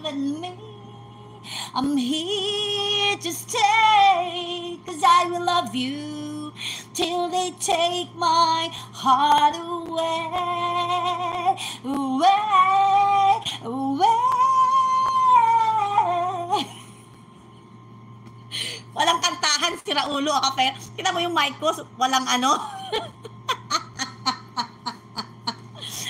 in me. I'm here to stay, 'cause I will love you till they take my heart away, away, away. Walang kantahan, sira ulo ako, pero kita mo yung mic ko, walang ano.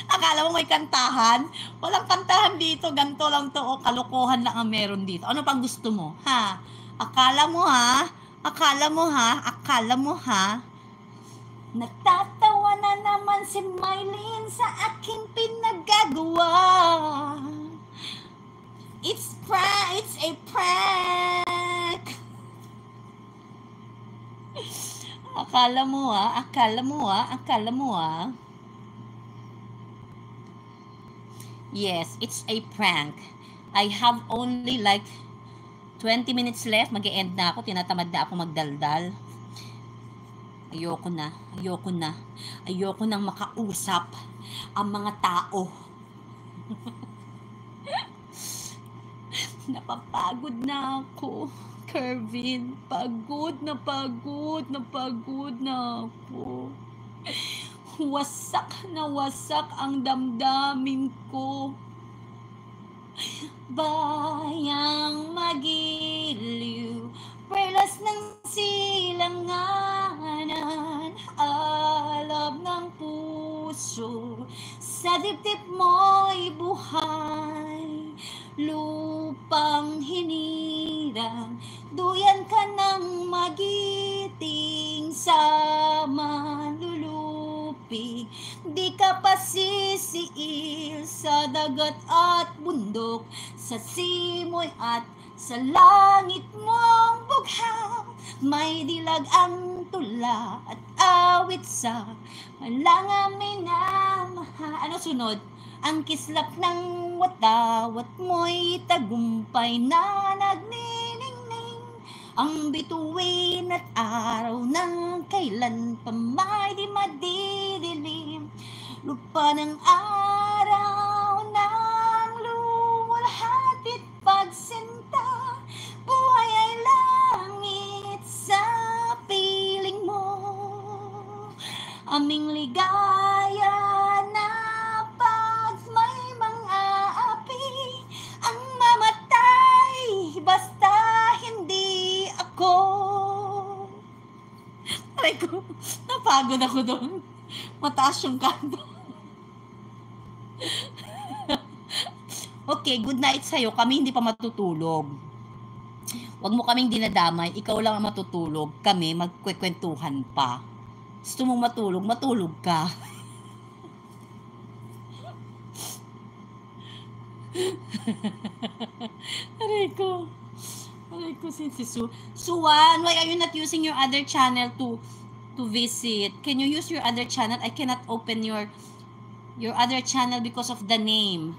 Akala mo may kantahan? Walang kantahan dito, ganito lang to, o kalokohan lang ang meron dito. Ano pang gusto mo, ha? Akala mo ha? Akala mo ha? Akala mo ha? Natatawa na naman si Mylene sa aking pinagagawa. It's a prank. Akala mo ha? Akala mo ha? Akala mo ha? Yes, it's a prank. I have only like 20 minutes left. Mag-e-end na ako. Tinatamad na ako magdaldal. Ayoko na. Ayoko na. Ayoko nang makausap ang mga tao. Napapagod na ako, Kervin. Pagod na pagod na pagod na ako. Wasak na wasak ang damdamin ko. Bayang magiliw, perlas ng silanganan, alab ng puso, sa dibdib mo'y buhay, lupang hinirang, duyan ka ng magiting sa manlulupig. Di ka pasisiil sa dagat at bundok, sa simoy at sa langit mong bughaw. May dilag ang tula at awit sa malangang minamahal. Ano sunod? Ang kislap ng watawat mo'y tagumpay na nagniningning. Ang bituin at araw ng kailan pa may di madidilim. Lupa ng araw ng lumulhatit pagsinta. Buhay ay langit sa piling mo. Aming ligaya na pag may mga api ang mamatay, basta hindi ako. Aray ko, napagod ako doon. Mataas yung kanto. Okay, good night sa'yo. Kami hindi pa matutulog. Huwag mo kaming dinadamay. Ikaw lang ang matutulog. Kami magkwekwentuhan pa. Gusto mong matulog, matulog ka. Aray ko. Aray ko si Sue. Suwan, why are you not using your other channel to visit? Can you use your other channel? I cannot open your other channel because of the name.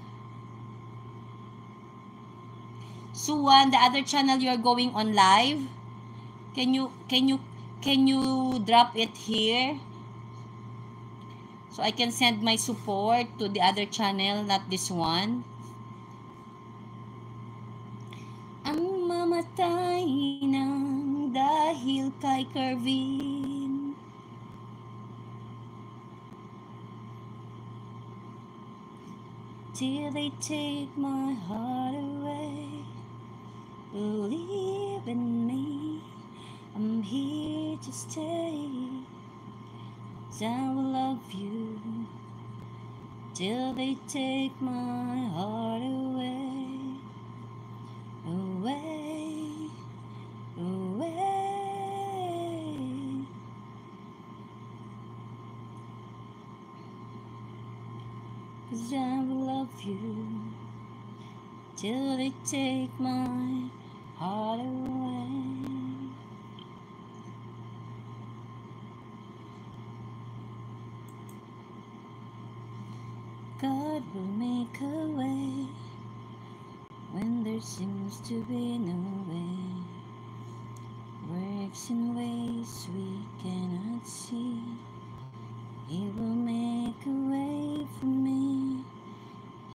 Suwan, the other channel you're going on live, can you drop it here so I can send my support to the other channel, not this one. Ang mamatay nang dahil kay Kervin. Till they take my heart away. Believe in me, I'm here to stay. 'Cause I will love you till they take my heart away, away, away. 'Cause I will love you till they take my heart away. God will make a way when there seems to be no way. Works in ways we cannot see. He will make a way for me.